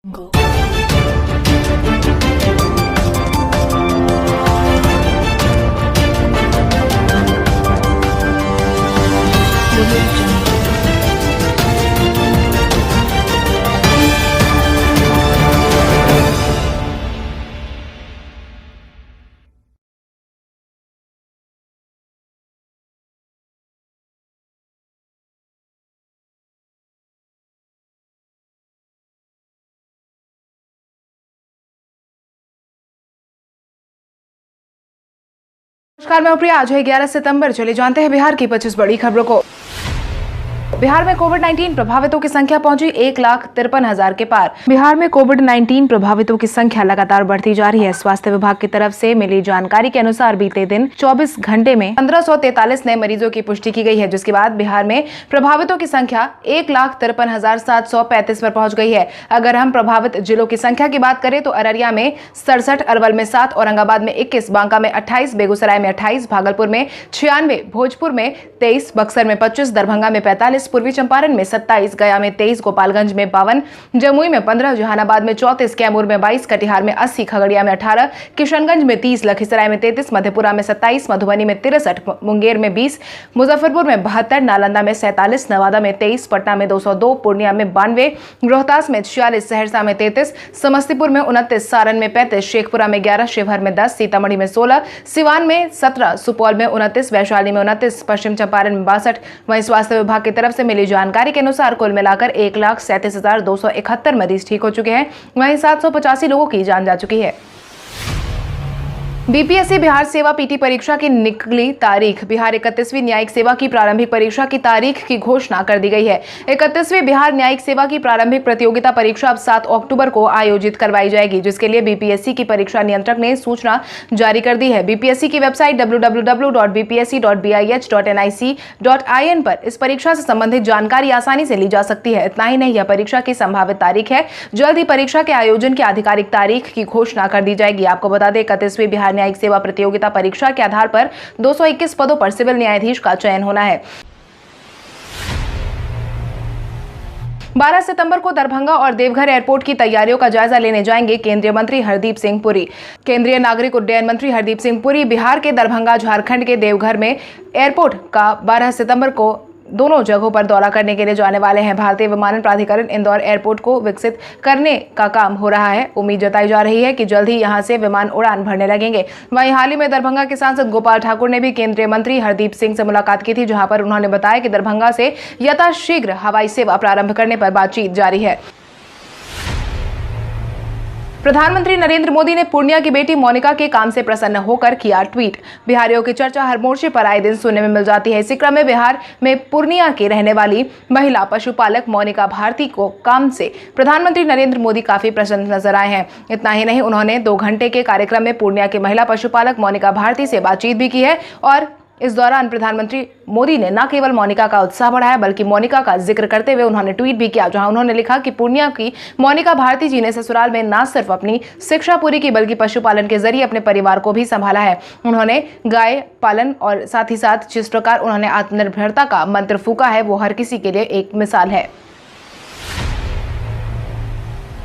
Go. नमस्कार, मैं प्रिया। आज है 11 सितंबर। चलिए जानते हैं बिहार की 25 बड़ी खबरों को। बिहार में कोविड-19 प्रभावितों की संख्या पहुंची 1,53,000 के पार। बिहार में कोविड-19 प्रभावितों की संख्या लगातार बढ़ती जा रही है। स्वास्थ्य विभाग की तरफ से मिली जानकारी के अनुसार बीते दिन 24 घंटे में 1543 नए मरीजों की पुष्टि की गई है, जिसके बाद बिहार में प्रभावितों की संख्या 1,53,735 पर पहुंच गई है। अगर हम प्रभावित जिलों की संख्या की बात करें तो अररिया में 67, अरवल में 7, औरंगाबाद में 21, बांका में 28, बेगूसराय में 28, भागलपुर में 96, भोजपुर में 23, बक्सर में 25, दरभंगा में 45, पूर्वी चंपारण में 27, गया में 23, गोपालगंज में 52, जमुई में 15, जहानाबाद में 34, कैमूर में 22, कटिहार में 80, खगड़िया में 18, किशनगंज में 30, लखीसराय में 33, मधेपुरा में 27, मधुबनी में 63, मुंगेर में 20, मुजफ्फरपुर में 72, नालंदा में 47, नवादा में 23, पटना में 202, पूर्णिया में 92, रोहतास में 46, सहरसा में 33, समस्तीपुर में 29, सारण में 35, शेखपुरा में 11, शिवहर में 10, सीतामढ़ी में 16, सिवान में 17, सुपौल में 29, वैशाली में 29, पश्चिम चंपारण में 62। वहीं स्वास्थ्य विभाग की तरफ से मिली जानकारी के अनुसार कुल मिलाकर 1,37,271 मरीज ठीक हो चुके हैं। वहीं 785 लोगों की जान जा चुकी है। बीपीएससी बिहार सेवा पीटी परीक्षा की निकली तारीख। बिहार 31वीं न्यायिक सेवा की प्रारंभिक परीक्षा की तारीख की घोषणा कर दी गई है। 31वीं बिहार न्यायिक सेवा की प्रारंभिक प्रतियोगिता परीक्षा अब 7 अक्टूबर को आयोजित करवाई जाएगी, जिसके लिए बीपीएससी की परीक्षा नियंत्रक ने सूचना जारी कर दी है। बीपीएससी की वेबसाइट www.bpsc.nic.in पर इस परीक्षा से संबंधित जानकारी आसानी से ली जा सकती है। इतना ही नहीं, यह परीक्षा की संभावित तारीख है। जल्द ही परीक्षा के आयोजन की आधिकारिक तारीख की घोषणा कर दी जाएगी। आपको बता दें, 31वीं बिहार न्यायिक सेवा प्रतियोगिता परीक्षा के आधार पर 221 पदों पर सिविल न्यायाधीश का चयन होना है। 12 सितंबर को दरभंगा और देवघर एयरपोर्ट की तैयारियों का जायजा लेने जाएंगे केंद्रीय मंत्री हरदीप सिंह पुरी। केंद्रीय नागरिक उड्डयन मंत्री हरदीप सिंह पुरी बिहार के दरभंगा, झारखंड के देवघर में एयरपोर्ट का 12 सितंबर को दोनों जगहों पर दौरा करने के लिए जाने वाले हैं। भारतीय विमानन प्राधिकरण इंदौर एयरपोर्ट को विकसित करने का काम हो रहा है। उम्मीद जताई जा रही है कि जल्द ही यहां से विमान उड़ान भरने लगेंगे। वहीं हाल ही में दरभंगा के सांसद गोपाल ठाकुर ने भी केंद्रीय मंत्री हरदीप सिंह से मुलाकात की थी, जहां पर उन्होंने बताया कि दरभंगा से यथाशीघ्र हवाई सेवा प्रारंभ करने पर बातचीत जारी है। प्रधानमंत्री नरेंद्र मोदी ने पूर्णिया की बेटी मोनिका के काम से प्रसन्न होकर किया ट्वीट। बिहारियों की चर्चा हर मोर्चे पर आए दिन सुनने में मिल जाती है। इसी क्रम में बिहार में पूर्णिया की रहने वाली महिला पशुपालक मोनिका भारती को काम से प्रधानमंत्री नरेंद्र मोदी काफी प्रसन्न नजर आए हैं। इतना ही नहीं, उन्होंने 2 घंटे के कार्यक्रम में पूर्णिया की महिला पशुपालक मोनिका भारती से बातचीत भी की है और इस दौरान प्रधानमंत्री मोदी ने न केवल मोनिका का उत्साह बढ़ाया, बल्कि मोनिका का जिक्र करते हुए उन्होंने ट्वीट भी किया, जहां उन्होंने लिखा कि पूर्णिया की मोनिका भारती जी ने ससुराल में न सिर्फ अपनी शिक्षा पूरी की, बल्कि पशुपालन के जरिए अपने परिवार को भी संभाला है। उन्होंने गाय पालन और साथ ही साथ जिस प्रकार उन्होंने आत्मनिर्भरता का मंत्र फूंका है, वो हर किसी के लिए एक मिसाल है।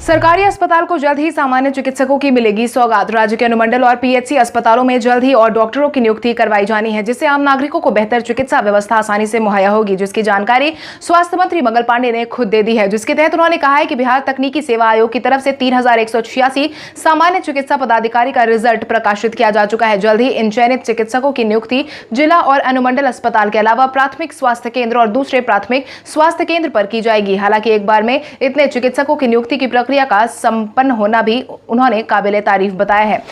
सरकारी अस्पताल को जल्द ही सामान्य चिकित्सकों की मिलेगी सौगात। राज्य के अनुमंडल और पीएचसी अस्पतालों में जल्द ही और डॉक्टरों की नियुक्ति करवाई जानी है, जिससे आम नागरिकों को बेहतर चिकित्सा व्यवस्था आसानी से मुहैया होगी, जिसकी जानकारी स्वास्थ्य मंत्री मंगल पांडे ने खुद दे दी है। जिसके तहत उन्होंने कहा है कि बिहार तकनीकी सेवा आयोग की तरफ से 3,186 सामान्य चिकित्सा पदाधिकारी का रिजल्ट प्रकाशित किया जा चुका है। जल्द ही इन चयनित चिकित्सकों की नियुक्ति जिला और अनुमंडल अस्पताल के अलावा प्राथमिक स्वास्थ्य केंद्र और दूसरे प्राथमिक स्वास्थ्य केंद्र पर की जाएगी। हालांकि एक बार में इतने चिकित्सकों की नियुक्ति की प्रक्रिया का संपन्न होना भी उन्होंने काबिले तारीफ बताया है।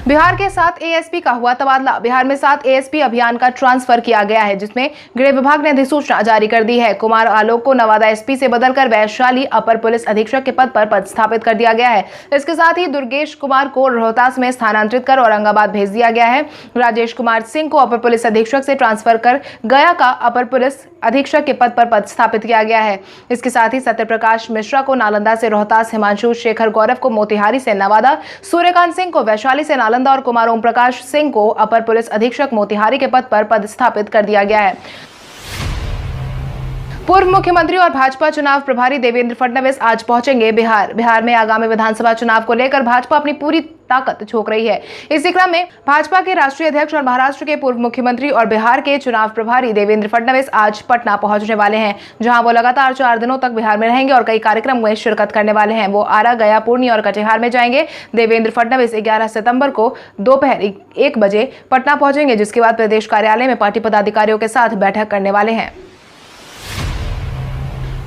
बिहार के 7 एएसपी का हुआ तबादला। बिहार में 7 एएसपी अभियान का ट्रांसफर किया गया है, जिसमें गृह विभाग ने अधिसूचना जारी कर दी है। कुमार आलोक को नवादा एसपी से बदलकर वैशाली अपर पुलिस अधीक्षक के पद पर पदस्थापित कर दिया गया है। इसके साथ ही दुर्गेश कुमार को रोहतास में स्थानांतरित कर औरंगाबाद भेज दिया गया है। राजेश कुमार सिंह को अपर पुलिस अधीक्षक से ट्रांसफर कर गया का अपर पुलिस अधीक्षक के पद पर पदस्थापित किया गया है। इसके साथ ही सत्यप्रकाश मिश्रा को नालंदा से रोहतास, हिमांशु शेखर गौरव को मोतिहारी से नवादा, सूर्यकांत सिंह को वैशाली से नालंदा और कुमार ओम प्रकाश सिंह को अपर पुलिस अधीक्षक मोतिहारी के पद पर पदस्थापित कर दिया गया है। पूर्व मुख्यमंत्री और भाजपा चुनाव प्रभारी देवेंद्र फडणवीस आज पहुंचेंगे बिहार में आगामी विधानसभा चुनाव को लेकर भाजपा अपनी पूरी ताकत झोंक रही है। इसी क्रम में भाजपा के राष्ट्रीय अध्यक्ष और महाराष्ट्र के पूर्व मुख्यमंत्री और बिहार के चुनाव प्रभारी देवेंद्र फडणवीस आज पटना पहुंचने वाले हैं, जहां वो लगातार 4 दिनों तक बिहार में रहेंगे और कई कार्यक्रम में शिरकत करने वाले हैं। वो आरा, गया, पूर्णी और कटिहार में जाएंगे। देवेंद्र फडणवीस 11 सितंबर को दोपहर 1 बजे पटना पहुंचेंगे, जिसके बाद प्रदेश कार्यालय में पार्टी पदाधिकारियों के साथ बैठक करने वाले हैं।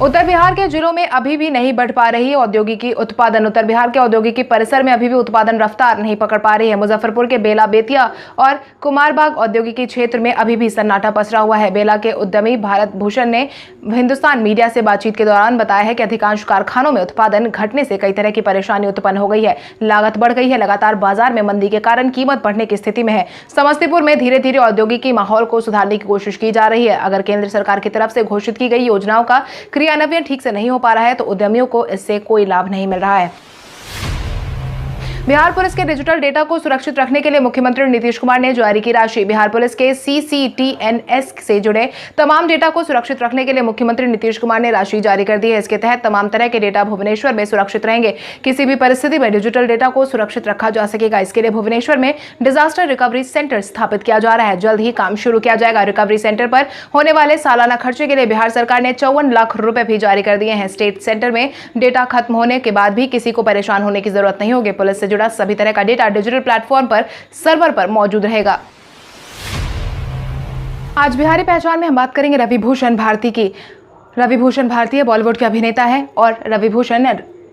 उत्तर बिहार के जिलों में अभी भी नहीं बढ़ पा रही औद्योगिकी उत्पादन। उत्तर बिहार के औद्योगिकी परिसर में अभी भी उत्पादन रफ्तार नहीं पकड़ पा रही है। मुजफ्फरपुर के बेला, बेतिया और कुमारबाग औद्योगिकी क्षेत्र में अभी भी सन्नाटा पसरा हुआ है। बेला के उद्यमी भारत भूषण ने हिंदुस्तान मीडिया से बातचीत के दौरान बताया है कि अधिकांश कारखानों में उत्पादन घटने से कई तरह की परेशानी उत्पन्न हो गई है। लागत बढ़ गई है, लगातार बाजार में मंदी के कारण कीमत बढ़ने की स्थिति में है। समस्तीपुर में धीरे धीरे औद्योगिकी माहौल को सुधारने की कोशिश की जा रही है। अगर केंद्र सरकार की तरफ से घोषित की गई योजनाओं का क्रियान्वयन ठीक से नहीं हो पा रहा है तो उद्यमियों को इससे कोई लाभ नहीं मिल रहा है। बिहार पुलिस के डिजिटल डेटा को सुरक्षित रखने के लिए मुख्यमंत्री नीतीश कुमार ने जारी की राशि। बिहार पुलिस के CCTNS से जुड़े तमाम डेटा को सुरक्षित रखने के लिए मुख्यमंत्री नीतीश कुमार ने राशि जारी कर दी है। इसके तहत तमाम तरह के डेटा भुवनेश्वर में सुरक्षित रहेंगे। किसी भी परिस्थिति में डिजिटल डेटा को सुरक्षित रखा जा सकेगा। इसके लिए भुवनेश्वर में डिजास्टर रिकवरी सेंटर स्थापित किया जा रहा है। जल्द ही काम शुरू किया जाएगा। रिकवरी सेंटर पर होने वाले सालाना खर्चे के लिए बिहार सरकार ने 54 लाख रुपए भी जारी कर दिए हैं। स्टेट सेंटर में डेटा खत्म होने के बाद भी किसी को परेशान होने की जरूरत नहीं होगी। पुलिस से जुड़ा सभी तरह का डेटा डिजिटल प्लेटफॉर्म पर सर्वर पर मौजूद रहेगा। आज बिहारी पहचान में हम बात करेंगे रवि भूषण भारती की। रवि भूषण भारतीय बॉलीवुड के अभिनेता हैं और रवि भूषण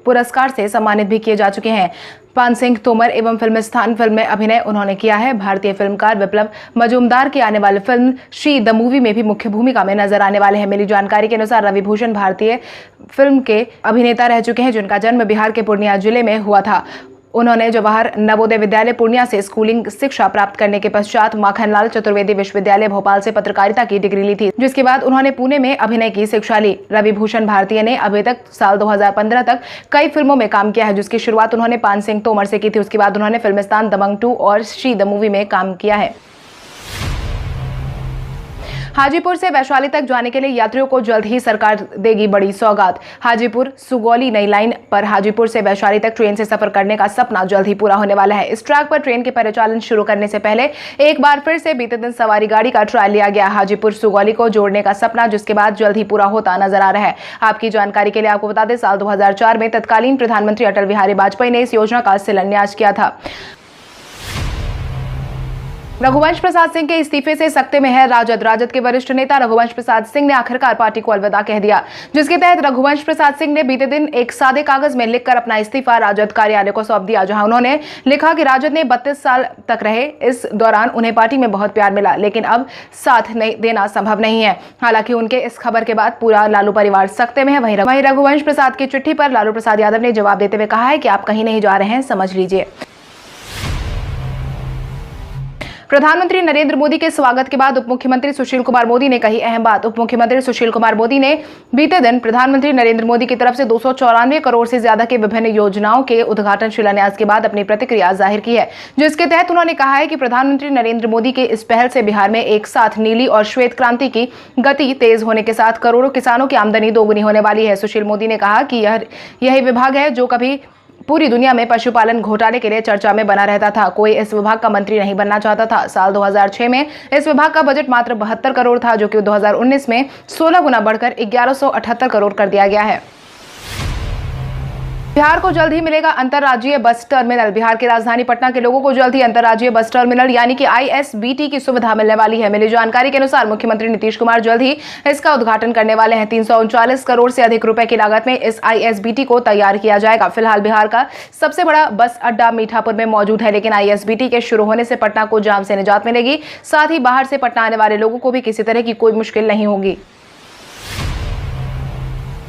पुरस्कार से सम्मानित भी किए जा चुके हैं। पान सिंह तोमर एवं फिल्मिस्तान फिल्म में अभिनय उन्होंने किया है। भारतीय फिल्मकार विप्लव मजूमदार की आने वाली फिल्म शी द मूवी में भी मुख्य भूमिका में नजर आने वाले हैं। मिली जानकारी के अनुसार रवि भूषण भारतीय फिल्म के अभिनेता रह चुके हैं, जिनका जन्म बिहार के पूर्णिया जिले में हुआ था। उन्होंने जवाहर नवोदय विद्यालय पूर्णिया से स्कूलिंग शिक्षा प्राप्त करने के पश्चात माखनलाल चतुर्वेदी विश्वविद्यालय भोपाल से पत्रकारिता की डिग्री ली थी, जिसके बाद उन्होंने पुणे में अभिनय की शिक्षा ली। रवि भूषण भारतीय ने अभी तक साल 2015 तक कई फिल्मों में काम किया है, जिसकी शुरुआत उन्होंने पान सिंह तोमर से की थी। उसके बाद उन्होंने फिल्मिस्तान, दबंग 2 और शी द मूवी में काम किया है। हाजीपुर से वैशाली तक जाने के लिए यात्रियों को जल्द ही सरकार देगी बड़ी सौगात। हाजीपुर सुगौली नई लाइन पर हाजीपुर से वैशाली तक ट्रेन से सफर करने का सपना जल्द ही पूरा होने वाला है। इस ट्रैक पर ट्रेन के परिचालन शुरू करने से पहले एक बार फिर से बीते दिन सवारी गाड़ी का ट्रायल लिया गया। हाजीपुर सुगौली को जोड़ने का सपना जिसके बाद जल्द ही पूरा होता नजर आ रहा है। आपकी जानकारी के लिए आपको बता दें, साल 2004 में तत्कालीन प्रधानमंत्री अटल बिहारी वाजपेयी ने इस योजना का शिलान्यास किया था। रघुवंश प्रसाद सिंह के इस्तीफे से सकते में है राजद के वरिष्ठ नेता रघुवंश प्रसाद सिंह ने आखिरकार पार्टी को अलविदा कह दिया, जिसके तहत रघुवंश प्रसाद सिंह ने बीते दिन एक सादे कागज में लिखकर अपना इस्तीफा राजद कार्यालय को सौंप दिया, जहां उन्होंने लिखा कि राजद ने 32 साल तक रहे। इस दौरान उन्हें पार्टी में बहुत प्यार मिला, लेकिन अब साथ नहीं देना संभव नहीं है। हालांकि उनके इस खबर के बाद पूरा लालू परिवार सकते में है। वहीं रघुवंश प्रसाद की चिट्ठी पर लालू प्रसाद यादव ने जवाब देते हुए कहा है कि आप कहीं नहीं जा रहे हैं, समझ लीजिए। प्रधानमंत्री नरेंद्र मोदी के स्वागत के बाद उप मुख्यमंत्री सुशील कुमार मोदी ने कही अहम बात। उप मुख्यमंत्री सुशील कुमार मोदी ने बीते दिन प्रधानमंत्री नरेंद्र मोदी की तरफ से 294 करोड़ से ज्यादा के विभिन्न योजनाओं के उद्घाटन शिलान्यास के बाद अपनी प्रतिक्रिया जाहिर की है, जिसके तहत उन्होंने कहा है कि प्रधानमंत्री नरेंद्र मोदी के इस पहल से बिहार में एक साथ नीली और श्वेत क्रांति की गति तेज होने के साथ करोड़ों किसानों की आमदनी दोगुनी होने वाली है। सुशील मोदी ने कहा कि यही विभाग है जो कभी पूरी दुनिया में पशुपालन घोटाले के लिए चर्चा में बना रहता था। कोई इस विभाग का मंत्री नहीं बनना चाहता था। साल 2006 में इस विभाग का बजट मात्र 72 करोड़ था, जो कि 2019 में 16 गुना बढ़कर 1178 करोड़ कर दिया गया है। बिहार को जल्द ही मिलेगा अंतर्राज्यीय बस टर्मिनल। बिहार की राजधानी पटना के लोगों को जल्द ही अंतर्राज्यीय बस टर्मिनल यानी कि ISBT की सुविधा मिलने वाली है। मिली जानकारी के अनुसार मुख्यमंत्री नीतीश कुमार जल्द ही इसका उद्घाटन करने वाले हैं। 339 करोड़ से अधिक रुपए की लागत में इस ISBT को तैयार किया जाएगा। फिलहाल बिहार का सबसे बड़ा बस अड्डा मीठापुर में मौजूद है, लेकिन ISBT के शुरू होने से पटना को जाम से निजात मिलेगी। साथ ही बाहर से पटना आने वाले लोगों को भी किसी तरह की कोई मुश्किल नहीं होगी।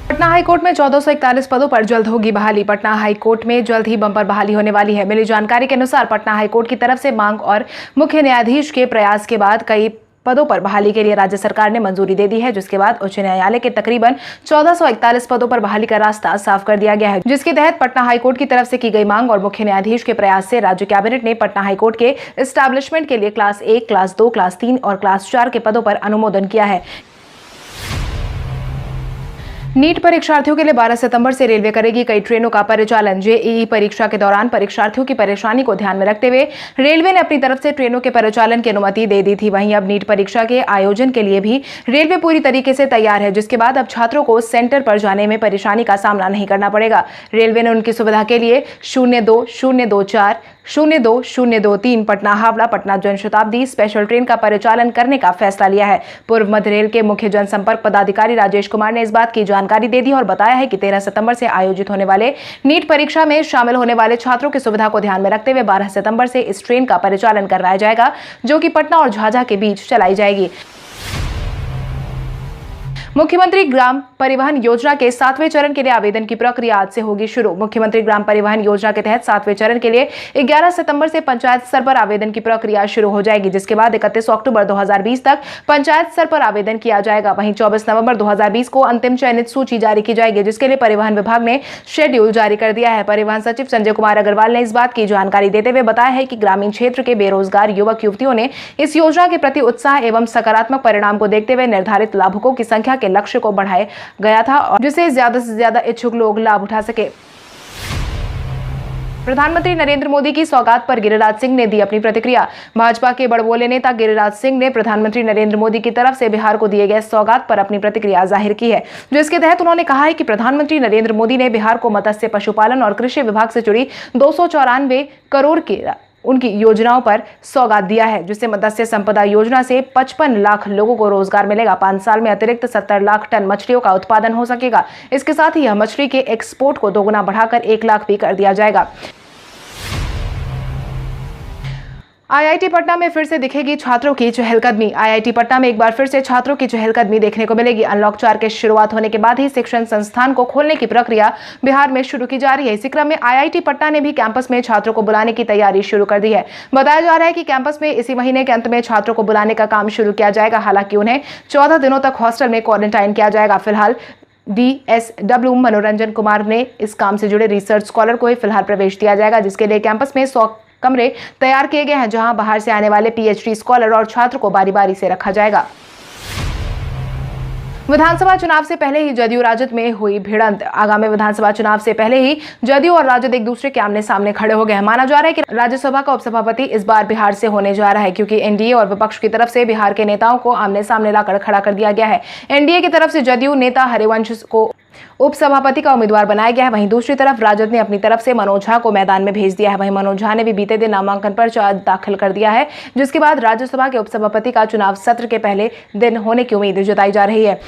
पटना हाईकोर्ट में 1441 पदों पर जल्द होगी बहाली। पटना हाईकोर्ट में जल्द ही बंपर बहाली होने वाली है। मिली जानकारी के अनुसार पटना हाईकोर्ट की तरफ से मांग और मुख्य न्यायाधीश के प्रयास के बाद कई पदों पर बहाली के लिए राज्य सरकार ने मंजूरी दे दी है, जिसके बाद उच्च न्यायालय के तकरीबन 1441 पदों पर बहाली का रास्ता साफ कर दिया गया है, जिसके तहत पटना हाईकोर्ट की तरफ से की गई मांग और मुख्य न्यायाधीश के प्रयास से राज्य कैबिनेट ने पटना हाईकोर्ट के एस्टैब्लिशमेंट के लिए क्लास 1, क्लास 2, क्लास 3 और क्लास 4 के पदों पर अनुमोदन किया है। नीट परीक्षार्थियों के लिए 12 सितंबर से रेलवे करेगी कई ट्रेनों का परिचालन। जेईई परीक्षा के दौरान परीक्षार्थियों की परेशानी को ध्यान में रखते हुए रेलवे ने अपनी तरफ से ट्रेनों के परिचालन की अनुमति दे दी थी। वहीं अब नीट परीक्षा के आयोजन के लिए भी रेलवे पूरी तरीके से तैयार है, जिसके बाद अब छात्रों को सेंटर पर जाने में परेशानी का सामना नहीं करना पड़ेगा। रेलवे ने उनकी सुविधा के लिए 02024 02023 पटना हावड़ा पटना जनशताब्दी स्पेशल ट्रेन का परिचालन करने का फैसला लिया है। पूर्व मध्य रेल के मुख्य जनसंपर्क पदाधिकारी राजेश कुमार ने इस बात की जानकारी दे दी और बताया है कि 13 सितंबर से आयोजित होने वाले नीट परीक्षा में शामिल होने वाले छात्रों की सुविधा को ध्यान में रखते हुए 12 सितंबर से इस ट्रेन का परिचालन करवाया जाएगा, जो कि पटना और झाझा के बीच चलाई जाएगी। मुख्यमंत्री ग्राम परिवहन योजना के 7वें चरण के लिए आवेदन की प्रक्रिया आज से होगी शुरू। मुख्यमंत्री ग्राम परिवहन योजना के तहत 7वें चरण के लिए 11 सितंबर से पंचायत स्तर पर आवेदन की प्रक्रिया शुरू हो जाएगी, जिसके बाद 31 अक्टूबर 2020 तक पंचायत स्तर पर आवेदन किया जाएगा। वहीं 24 नवंबर 2020 को अंतिम चयनित सूची जारी की जाएगी, जिसके लिए परिवहन विभाग ने शेड्यूल जारी कर दिया है। परिवहन सचिव संजय कुमार अग्रवाल ने इस बात की जानकारी देते हुए बताया है कि ग्रामीण क्षेत्र के बेरोजगार युवक युवतियों ने इस योजना के प्रति उत्साह एवं सकारात्मक परिणाम को देखते हुए निर्धारित लाभुकों की संख्या के लक्ष्य को बढ़ाया गया था, और जिससे ज्यादा से ज्यादा इच्छुक लोग लाभ उठा सके। प्रधानमंत्री नरेंद्र मोदी की सौगात पर गिरिराज सिंह ने दी अपनी प्रतिक्रिया। भाजपा के बड़बोले नेता गिरिराज सिंह ने प्रधानमंत्री नरेंद्र मोदी की तरफ से बिहार को दिए गए सौगात पर अपनी प्रतिक्रिया जाहिर की है, जिसके तहत उन्होंने कहा है कि प्रधानमंत्री नरेंद्र मोदी ने बिहार को मत्स्य पशुपालन और कृषि विभाग से जुड़ी 294 करोड़ की उनकी योजनाओं पर सौगात दिया है, जिससे मत्स्य संपदा योजना से 55 लाख लोगों को रोजगार मिलेगा। 5 साल में अतिरिक्त 70 लाख टन मछलियों का उत्पादन हो सकेगा। इसके साथ ही यह मछली के एक्सपोर्ट को दोगुना बढ़ाकर 1 लाख भी कर दिया जाएगा। आईआईटी पटना में फिर से दिखेगी छात्रों की चहलकदमी। आईआईटी पटना में एक बार फिर से छात्रों की चहलकदमी देखने को मिलेगी। अनलॉक 4 के शुरुआत होने के बाद ही शिक्षण संस्थान को खोलने की प्रक्रिया बिहार में शुरू की जा रही है। इसी क्रम में आईआईटी पटना ने भी कैंपस में छात्रों को बुलाने की तैयारी शुरू कर दी है। बताया जा रहा है कि कैंपस में इसी महीने के अंत में छात्रों को बुलाने का काम शुरू किया जाएगा। हालांकि उन्हें 14 दिनों तक हॉस्टल में क्वारंटाइन किया जाएगा। फिलहाल DSW मनोरंजन कुमार ने इस काम से जुड़े रिसर्च स्कॉलर को ही फिलहाल प्रवेश दिया जाएगा, जिसके लिए कैंपस में 100 कमरे तैयार किए गए हैं, जहां बाहर से आने वाले PhD स्कॉलर और छात्र को बारी बारी से रखा जाएगा। विधानसभा चुनाव से पहले ही जदयू राजद में हुई भिड़ंत। आगामी विधानसभा चुनाव से पहले ही जदयू और राजद एक दूसरे के आमने सामने खड़े हो गए हैं। माना जा रहा है कि राज्यसभा का उपसभापति इस बार बिहार से होने जा रहा है, क्योंकि एनडीए और विपक्ष की तरफ से बिहार के नेताओं को आमने सामने लाकर खड़ा कर दिया गया है। एनडीए की तरफ से जदयू नेता हरिवंश को उपसभापति का उम्मीदवार बनाया गया है। वहीं दूसरी तरफ राजद ने अपनी तरफ से मनोज झा को मैदान में भेज दिया है। वहीं मनोज झा ने भी बीते दिन नामांकन पर्चा दाखिल कर दिया है, जिसके बाद राज्यसभा के उपसभापति का चुनाव सत्र के पहले दिन होने की उम्मीद जताई जा रही है।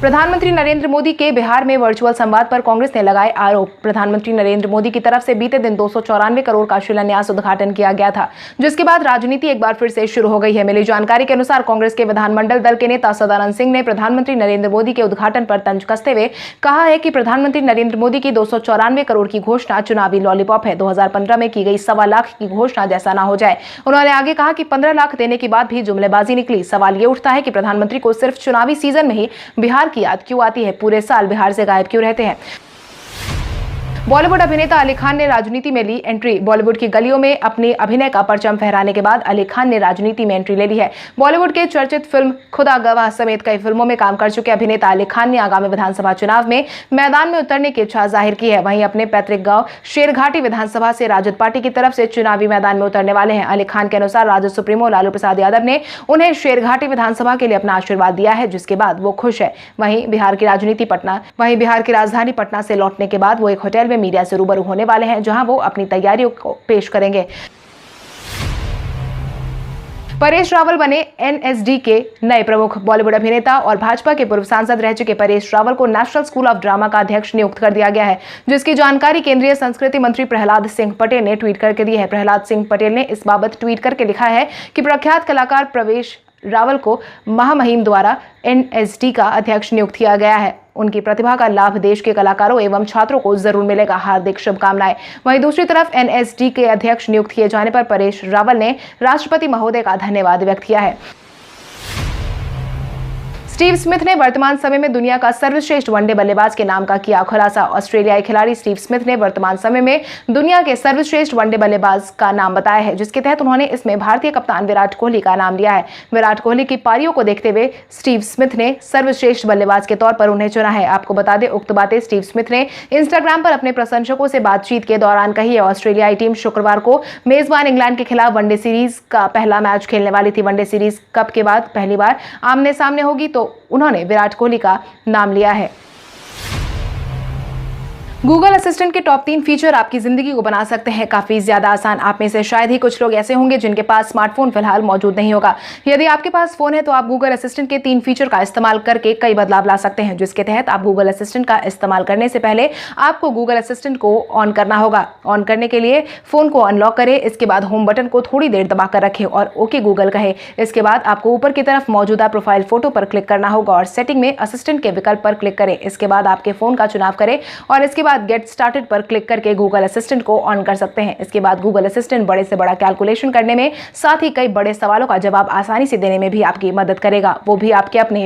प्रधानमंत्री नरेंद्र मोदी के बिहार में वर्चुअल संवाद पर कांग्रेस ने लगाए आरोप। प्रधानमंत्री नरेंद्र मोदी की तरफ से बीते दिन 294 करोड़ का शिलान्यास उद्घाटन किया गया था, जिसके बाद राजनीति एक बार फिर से शुरू हो गई है। मिली जानकारी के अनुसार कांग्रेस के विधानमंडल दल के नेता सदानंद सिंह ने प्रधानमंत्री नरेंद्र मोदी के उद्घाटन पर तंज कसते हुए कहा है कि प्रधानमंत्री नरेंद्र मोदी की 294 करोड़ की घोषणा चुनावी लॉलीपॉप है। 2015 में की गई 1.25 लाख की घोषणा जैसा ना हो जाए। उन्होंने आगे कहा कि 15 लाख देने के बाद भी जुमलेबाजी निकली। सवाल ये उठता है कि प्रधानमंत्री को सिर्फ चुनावी सीजन में ही बिहार की याद क्यों आती है, पूरे साल बिहार से गायब क्यों रहते हैं। बॉलीवुड अभिनेता अली खान ने राजनीति में ली एंट्री। बॉलीवुड की गलियों में अपने अभिनय का परचम फहराने के बाद अली खान ने राजनीति में एंट्री ले ली है। बॉलीवुड के चर्चित फिल्म खुदा गवाह समेत कई फिल्मों में काम कर चुके अभिनेता अली खान ने आगामी विधानसभा चुनाव में मैदान में उतरने की इच्छा जाहिर की है। वहीं अपने पैतृक गांव शेरघाटी विधानसभा से राजद पार्टी की तरफ से चुनावी मैदान में उतरने वाले हैं। अली खान के अनुसार राजद सुप्रीमो लालू प्रसाद यादव ने उन्हें शेरघाटी विधानसभा के लिए अपना आशीर्वाद दिया है, जिसके बाद वो खुश है। वहीं बिहार की राजधानी पटना से लौटने के बाद वो एक होटल में मीडिया से रूबरू होने वाले हैं, जहां वो अपनी तैयारियों को पेश करेंगे। परेश रावल बने NSD के नए प्रमुख। बॉलीवुड अभिनेता और भाजपा के पूर्व सांसद रह चुके परेश रावल को नेशनल स्कूल ऑफ ड्रामा का अध्यक्ष नियुक्त कर दिया गया है, जिसकी जानकारी केंद्रीय संस्कृति मंत्री प्रहलाद सिंह पटेल ने ट्वीट करके दी है। प्रहलाद सिंह पटेल ने इस बाबत ट्वीट करके लिखा है कि प्रख्यात कलाकार परेश रावल को महामहिम द्वारा NSD का अध्यक्ष नियुक्त किया गया है। उनकी प्रतिभा का लाभ देश के कलाकारों एवं छात्रों को जरूर मिलेगा। हार्दिक शुभकामनाएं। वहीं दूसरी तरफ NSD के अध्यक्ष नियुक्त किए जाने पर परेश रावल ने राष्ट्रपति महोदय का धन्यवाद व्यक्त किया है। स्टीव स्मिथ ने वर्तमान समय में दुनिया का सर्वश्रेष्ठ वनडे बल्लेबाज के नाम का किया खुलासा। ऑस्ट्रेलियाई खिलाड़ी स्टीव स्मिथ ने वर्तमान समय में दुनिया के सर्वश्रेष्ठ वनडे बल्लेबाज का नाम बताया है, जिसके तहत उन्होंने इसमें भारतीय कप्तान विराट कोहली का नाम लिया है। विराट कोहली की पारियों को देखते हुए स्टीव स्मिथ ने सर्वश्रेष्ठ बल्लेबाज के तौर पर उन्हें चुना है। आपको बता दें, उक्त बातें स्टीव स्मिथ ने इंस्टाग्राम पर अपने प्रशंसकों से बातचीत के दौरान कही है। ऑस्ट्रेलियाई टीम शुक्रवार को मेजबान इंग्लैंड के खिलाफ वनडे सीरीज का पहला मैच खेलने वाली थी। वनडे सीरीज कप के बाद पहली बार आमने सामने होगी, तो उन्होंने विराट कोहली का नाम लिया है। गूगल असिस्टेंट के टॉप 3 फीचर आपकी जिंदगी को बना सकते हैं काफी ज्यादा आसान। आप में से शायद ही कुछ लोग ऐसे होंगे जिनके पास स्मार्टफोन फिलहाल मौजूद नहीं होगा। यदि आपके पास फोन है तो आप गूगल असिस्टेंट के 3 फीचर का इस्तेमाल करके कई बदलाव ला सकते हैं, जिसके तहत आप गूगल असिस्टेंट का इस्तेमाल करने से पहले आपको गूगल असिस्टेंट को ऑन करना होगा। ऑन करने के लिए फोन को अनलॉक करें, इसके बाद होम बटन को थोड़ी देर दबाकर रखें और ओके गूगल कहें। इसके बाद आपको ऊपर की तरफ मौजूदा प्रोफाइल फोटो पर क्लिक करना होगा और सेटिंग में असिस्टेंट के विकल्प पर क्लिक करें। इसके बाद आपके फोन का चुनाव करें और इसके बाद गेट स्टार्टेड पर क्लिक करके गूगल असिस्टेंट को ऑन कर सकते हैं। इसके बाद गूगल असिस्टेंट बड़े से बड़ा कैलकुलेशन करने में, साथ ही कई बड़े सवालों का जवाब आसानी से देने में भी आपकी मदद करेगा, वो भी आपके अपने